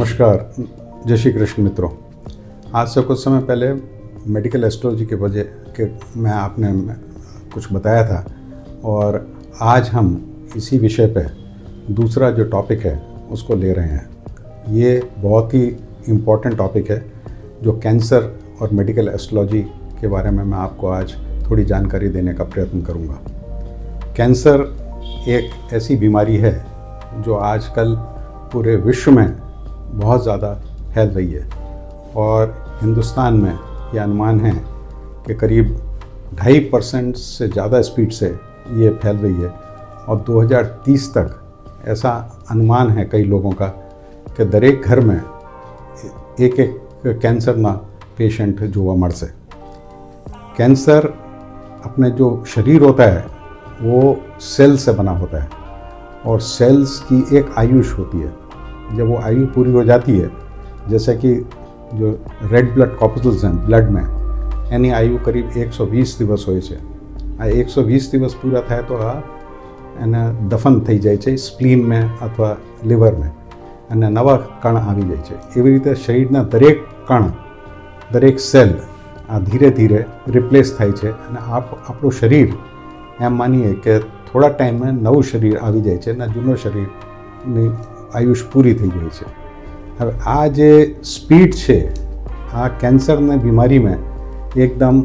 नमस्कार, जय श्री कृष्ण मित्रों। आज से कुछ समय पहले मेडिकल एस्ट्रोलॉजी के वजह के मैं आपने कुछ बताया था और आज हम इसी विषय पे दूसरा जो टॉपिक है उसको ले रहे हैं। ये बहुत ही इम्पोर्टेंट टॉपिक है जो कैंसर और मेडिकल एस्ट्रोलॉजी के बारे में मैं आपको आज थोड़ी जानकारी देने का प्रयत्न करूँगा। कैंसर एक ऐसी बीमारी है जो आजकल पूरे विश्व में बहुत ज़्यादा फैल रही है और हिंदुस्तान में ये अनुमान है कि करीब 2.5% से ज़्यादा स्पीड से ये फैल रही है और 2030 तक ऐसा अनुमान है कई लोगों का कि दर एक घर में एक कैंसर ना पेशेंट जो वह मर से। कैंसर अपने जो शरीर होता है वो सेल से बना होता है और सेल्स की एक आयुष होती है। जब वो आयु पूरी हो जाती है, जैसे कि जो रेड ब्लड कॉर्पस्कल्स हैं ब्लड में, એની આયુ કરીબ 120 દિવસ હોય છે। આ 120 દિવસ પૂરા થાય તો આ એને દફન થઈ જાય છે સ્પ્લીનમાં અથવા લીવરમાં અને નવા કણ આવી જાય છે। એવી રીતે શરીરના દરેક કણ, દરેક સેલ આ ધીરે ધીરે રિપ્લેસ થાય છે અને આપણું શરીર એમ માનીએ કે થોડા ટાઈમમાં નવું શરીર આવી જાય છે અને જૂનું શરીરની આયુષ પૂરી થઈ જાય છે। હવે આ જે સ્પીડ છે આ કેન્સરની બીમારીમાં એકદમ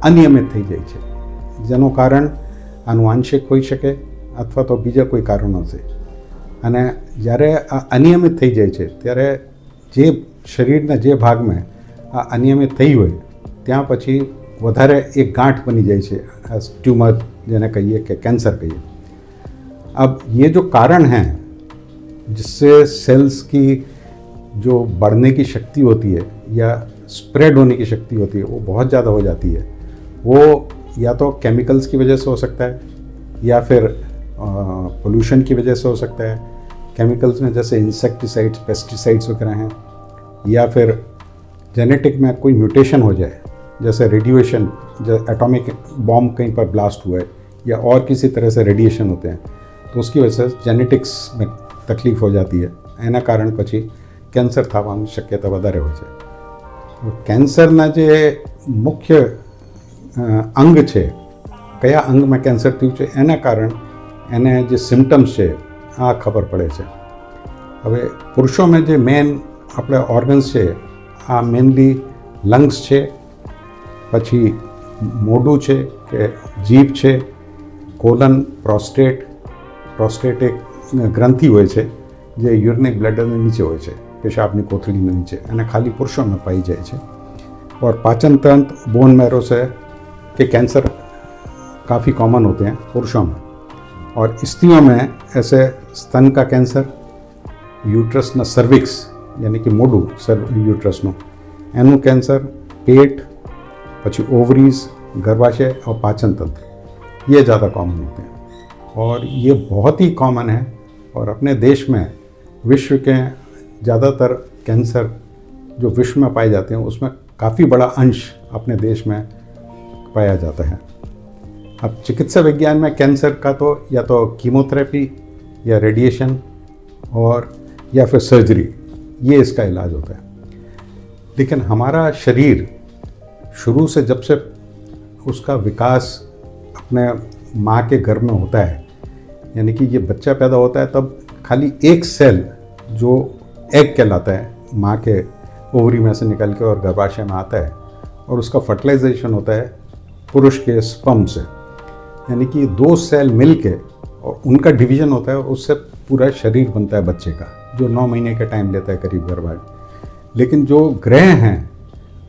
અનિયમિત થઈ જાય છે, જેનું કારણ આનુવંશિક હોઈ શકે અથવા તો બીજા કોઈ કારણો છે। અને જ્યારે આ અનિયમિત થઈ જાય છે ત્યારે જે શરીરના જે ભાગમાં આ અનિયમિત થઈ હોય ત્યાં પછી વધારે એક ગાંઠ બની જાય છે, ટ્યુમર જેને कहिए कि कैंसर कहिए। अब ये जो कारण हैं जिससे सेल्स की जो बढ़ने की शक्ति होती है या स्प्रेड होने की शक्ति होती है वो बहुत ज़्यादा हो जाती है। वो या तो केमिकल्स की वजह से हो सकता है या फिर पोल्यूशन की वजह से हो सकता है। केमिकल्स में जैसे इंसेक्टिसाइड्स, पेस्टिसाइड्स वगैरह हैं, या फिर जेनेटिक में कोई म्यूटेशन हो जाए, जैसे रेडिएशन, जैसे एटॉमिक बॉम्ब कहीं पर ब्लास्ट हुआ है या और किसी तरह से रेडिएशन होते हैं तो उसकी वजह से जेनेटिक्स में तकलीफ हो जाती है। एना कारण पछी कैंसर थवानी शक्यता वधारे होय छे। कैंसरना जे मुख्य अंग छे, कया अंग में कैंसर थयुं छे एना कारण एने जे सिम्टम्स छे आ खबर पड़े छे। हवे पुरुषों में जे मेन आपणे ऑर्गन्स छे आ मेनली लंग्स छे, पछी मोढुं छे के जीभ छे, कोलन, प्रोस्टेट एक ग्रंथि होय छे जे यूरिनरी ब्लेडरने नीचे होय छे, पेशाबनी कोथळीने नीचे, અને ખાલી પુરુષોમાં પાઈ જાય છે। और पाचन तंत्र, बोन मैरो से के कैंसर काफ़ी कॉमन होते हैं पुरुषों में। और स्त्रियों में ऐसे स्तन का कैंसर, यूट्रस न सर्विक्स यानी कि मोढुं यूट्रसનું એનું कैंसर, पेट, पछी ओवरीज, गर्भाशय और पाचन तंत्र, ये ज़्यादा कॉमन होते हैं और ये बहुत ही कॉमन है। और अपने देश में विश्व के ज़्यादातर कैंसर जो विश्व में पाए जाते हैं उसमें काफ़ी बड़ा अंश अपने देश में पाया जाता है। अब चिकित्सा विज्ञान में कैंसर का तो या तो कीमोथेरेपी या रेडिएशन और या फिर सर्जरी, ये इसका इलाज होता है। लेकिन हमारा शरीर शुरू से जब से उसका विकास अपने माँ के गर्भ में होता है, यानी कि ये बच्चा पैदा होता है, तब खाली एक सेल जो एग कहलाता है माँ के ओवरी में से निकल के और गर्भाशय में आता है और उसका फर्टिलाइजेशन होता है पुरुष के स्पर्म से, यानी कि 2 सेल मिल के और उनका डिवीज़न होता है और उससे पूरा शरीर बनता है बच्चे का, जो 9 महीने का टाइम लेता है करीब गर्भाशय। लेकिन जो ग्रह हैं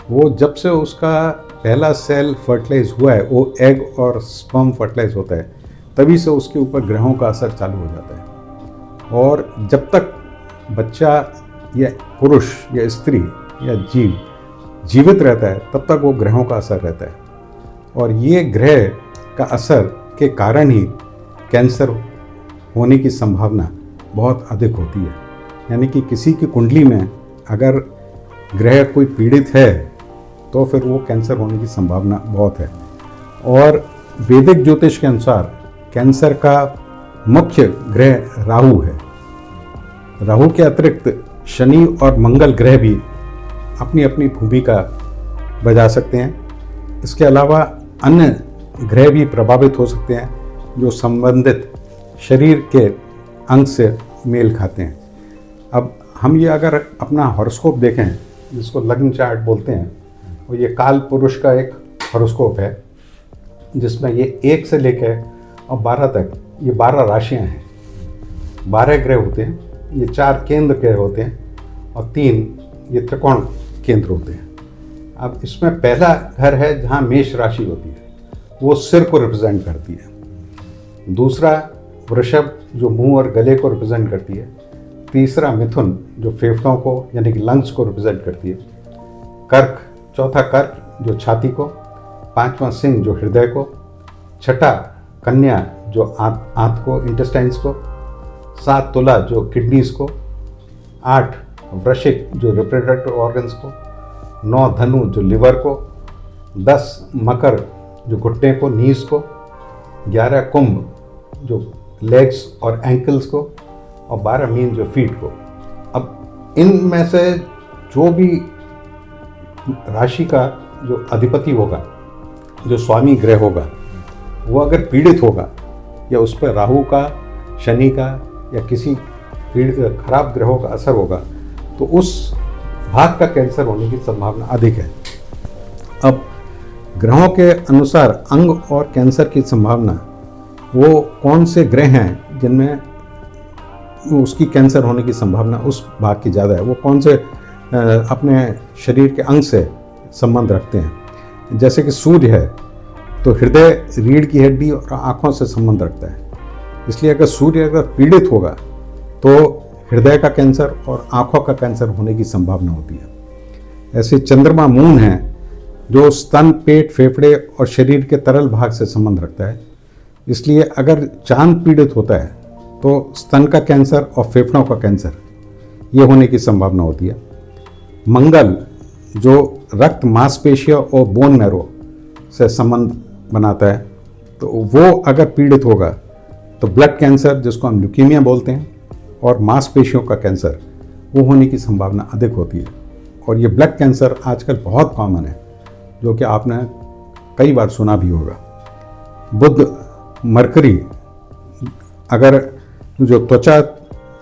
वो जब से उसका पहला सेल फर्टिलाइज हुआ है, वो एग और स्पर्म फर्टिलाइज होता है, तभी से उसके ऊपर ग्रहों का असर चालू हो जाता है। और जब तक बच्चा या पुरुष या स्त्री या जीव जीवित रहता है तब तक वो ग्रहों का असर रहता है और ये ग्रह का असर के कारण ही कैंसर होने की संभावना बहुत अधिक होती है। यानी कि किसी की कुंडली में अगर ग्रह कोई पीड़ित है तो फिर वो कैंसर होने की संभावना बहुत है। और वैदिक ज्योतिष के अनुसार कैंसर का मुख्य ग्रह राहु है। राहु के अतिरिक्त शनि और मंगल ग्रह भी अपनी अपनी भूमिका बजा सकते हैं। इसके अलावा अन्य ग्रह भी प्रभावित हो सकते हैं जो संबंधित शरीर के अंग से मेल खाते हैं। अब हम ये अगर अपना हॉरोस्कोप देखें, जिसको लग्न चार्ट बोलते हैं, और ये काल पुरुष का एक हॉरोस्कोप है जिसमें ये 1 से लेकर और 12 तक ये 12 राशियां हैं, 12 ग्रह होते हैं। ये 4 केंद्र ग्रह होते हैं और 3 ये त्रिकोण केंद्र होते हैं। अब इसमें पहला घर है जहाँ मेष राशि होती है, वो सिर को रिप्रेजेंट करती है। दूसरा वृषभ जो मुंह और गले को रिप्रेजेंट करती है। तीसरा मिथुन जो फेफड़ों को यानी कि लंग्स को रिप्रेजेंट करती है। कर्क, चौथा कर्क जो छाती को। पांचवा सिंह जो हृदय को। छठा कन्या जो आंत को, इंटेस्टाइन्स को। 7 तुला जो किडनीज को। 8 वृश्चिक जो रिप्रोडक्टिव ऑर्गन्स को। 9 धनु जो लिवर को। 10 मकर जो घुटने को, नीज को। 11 कुंभ जो लेग्स और एंकल्स को। और 12 मीन जो फीट को। अब इनमें से जो भी राशि का जो अधिपति होगा, जो स्वामी ग्रह होगा, वो अगर पीड़ित होगा या उस पर राहु का, शनि का या किसी खराब ग्रहों का असर होगा, तो उस भाग का कैंसर होने की संभावना अधिक है। अब ग्रहों के अनुसार अंग और कैंसर की संभावना, वो कौन से ग्रह हैं जिनमें उसकी कैंसर होने की संभावना उस भाग की ज़्यादा है, वो कौन से अपने शरीर के अंग से संबंध रखते हैं। जैसे कि सूर्य है तो हृदय, रीढ़ की हड्डी और आँखों से संबंध रखता है। इसलिए अगर सूर्य अगर पीड़ित होगा तो हृदय का कैंसर और आँखों का कैंसर होने की संभावना होती है। ऐसे चंद्रमा, मून है जो स्तन, पेट, फेफड़े और शरीर के तरल भाग से संबंध रखता है। इसलिए अगर चांद पीड़ित होता है तो स्तन का कैंसर और फेफड़ों का कैंसर ये होने की संभावना होती है। मंगल जो रक्त, मांसपेशियों और बोन मैरो से संबंध बनाता है, तो वो अगर पीड़ित होगा तो ब्लड कैंसर, जिसको हम ल्यूकीमिया बोलते हैं, और मांसपेशियों का कैंसर वो होने की संभावना अधिक होती है। और ये ब्लड कैंसर आजकल बहुत कॉमन है, जो कि आपने कई बार सुना भी होगा। बुध, मरकरी अगर जो त्वचा,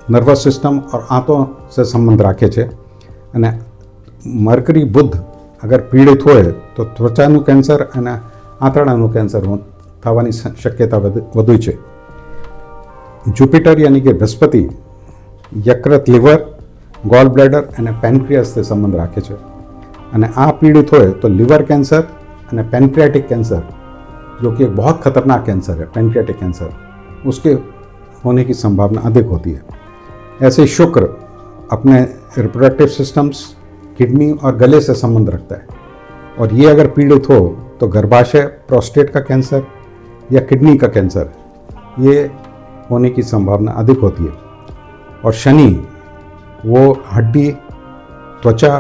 नर्वस सिस्टम और आंतों से संबंध राखे છે અને મરકરી બુધ અગર પીડિત હોય તો ત્વચાનું કેન્સર અને આંતરડાનું કેન્સર થવાની શક્યતા વધુ છે। જુપિટર यानी कि બૃહસ્પતિ યકૃત, લીવર, ગોલ બ્લેડર અને પેનક્રિયાસથી સંબંધ રાખે છે અને આ પીડિત હોય તો લીવર કેન્સર અને પેનક્રિયાટિક કેન્સર, जो कि एक बहुत खतरनाक कैंसर है, पेनक्रियाटिक कैंसर, उसके होने की संभावना अधिक होती है। ऐसे शुक्र अपने रिप्रोडक्टिव सिस्टम्स, किडनी और गले से संबंध रखता है, और ये अगर पीड़ित हो तो गर्भाशय, प्रोस्टेट का कैंसर या किडनी का कैंसर ये होने की संभावना अधिक होती है। और शनि वो हड्डी, त्वचा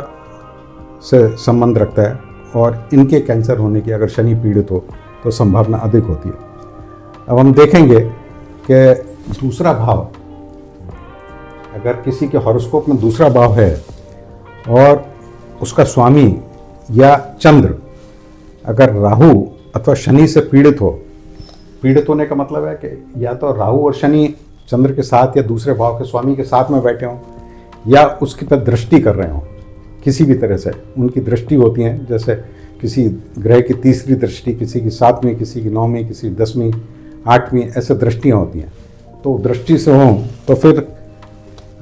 से संबंध रखता है, और इनके कैंसर होने की अगर शनि पीड़ित हो तो संभावना अधिक होती है। अब हम देखेंगे कि दूसरा भाव, अगर किसी के हॉरोस्कोप में दूसरा भाव है और उसका स्वामी या चंद्र अगर राहु अथवा शनि से पीड़ित हो, पीड़ित होने का मतलब है कि या तो राहु और शनि चंद्र के साथ या दूसरे भाव के स्वामी के साथ में बैठे हों, या उसके पर दृष्टि कर रहे हों, किसी भी तरह से उनकी दृष्टि होती हैं। जैसे किसी ग्रह की तीसरी दृष्टि, किसी की 7वीं, किसी की 9वीं, किसी की 10वीं, 8वीं, ऐसे दृष्टियाँ होती हैं। तो दृष्टि से हों तो फिर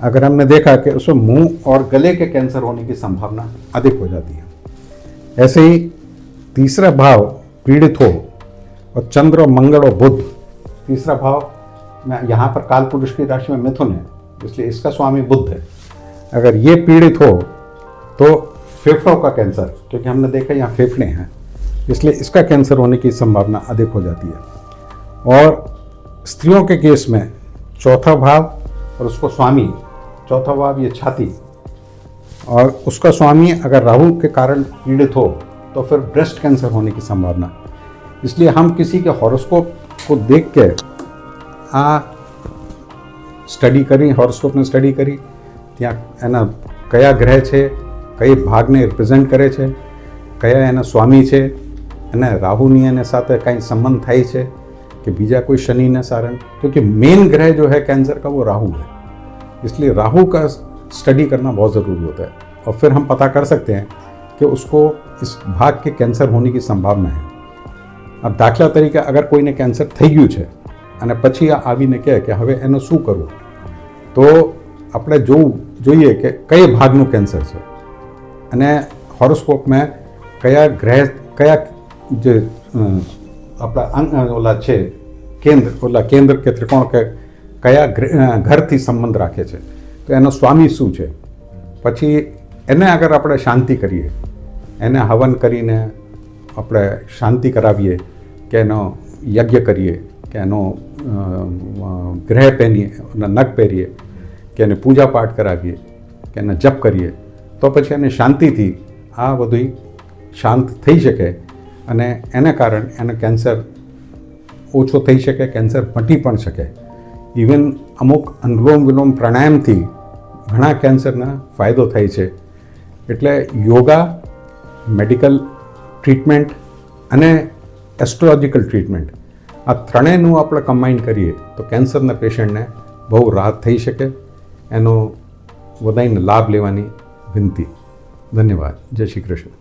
अगर हमने देखा कि उसमें मुंह और गले के कैंसर होने की संभावना अधिक हो जाती है। ऐसे ही तीसरा भाव पीड़ित हो और चंद्र और मंगल और बुध, तीसरा भाव में यहाँ पर काल पुरुष की राशि में मिथुन है, इसलिए इसका स्वामी बुध है, अगर ये पीड़ित हो तो फेफड़ों का कैंसर, क्योंकि हमने देखा यहाँ फेफड़े हैं, इसलिए इसका कैंसर होने की संभावना अधिक हो जाती है। और स्त्रियों के केस में चौथा भाव और उसको स्वामी, चौथा भाव ये छाती, और उसका स्वामी अगर राहु के कारण पीड़ित हो तो फिर ब्रेस्ट कैंसर होने की संभावना। इसलिए हम किसी के हॉरोस्कोप को देख के स्टडी करी, हॉरोस्कोप में स्टडी करी ત્યાં એના કયા ગ્રહ છે, કઈ ભાગને રિપ્રેઝેન્ટ કરે છે, કયા એના સ્વામી છે, અને રાहुની એના સાથે કંઈ સંબંધ થાય છે कि बीजा कोई शनि न सारण, क्योंकि मेन ग्रह जो है कैंसर का वो राहु है, इसलिए राहु का स्टडी करना बहुत ज़रूरी होता है और फिर हम पता कर सकते हैं कि उसको इस भाग के कैंसर होने की संभावना है. अब दाखला तरीके अगर कोઈને કેન્સર થઈ ગયું છે અને પછી આ આવીને કહે કે હવે એનું શું કરવું, તો આપણે જોઈએ કે કઈ ભાગનું કેન્સર છે અને હોરોસ્કોપમાં કયા ગ્રહ, કયા જે આપણા ઓલા છે કેન્દ્ર કે ત્રિકોણ કે કયા ઘરથી સંબંધ રાખે છે, તો એનો સ્વામી શું છે. પછી એને અગર આપણે શાંતિ કરીએ, એને હવન કરીને આપણે શાંતિ કરાવીએ, કે એનો યજ્ઞ કરીએ, કે એનો ગ્રહ પહેરીએ, એના નખ પહેરીએ, કે એને પૂજા પાઠ કરાવીએ, કે એને જપ કરીએ, તો પછી એને શાંતિથી આ બધું શાંત થઈ શકે અને એને કારણે એને કેન્સર ઓછો થઈ શકે, કેન્સર મટી પણ શકે. ઇવન અમુક અનુલોમ વિલોમ પ્રાણાયામથી ઘણા કેન્સરના ફાયદો થાય છે. એટલે યોગા, મેડિકલ ટ્રીટમેન્ટ અને એસ્ટ્રોલોજીકલ ટ્રીટમેન્ટ, આ ત્રણેયનું આપણે કમ્બાઈન કરીએ તો કેન્સરના પેશન્ટને બહુ રાહત થઈ શકે. એનો બધાને લાભ લેવાની વિનંતી. ધન્યવાદ. જય શ્રી કૃષ્ણ.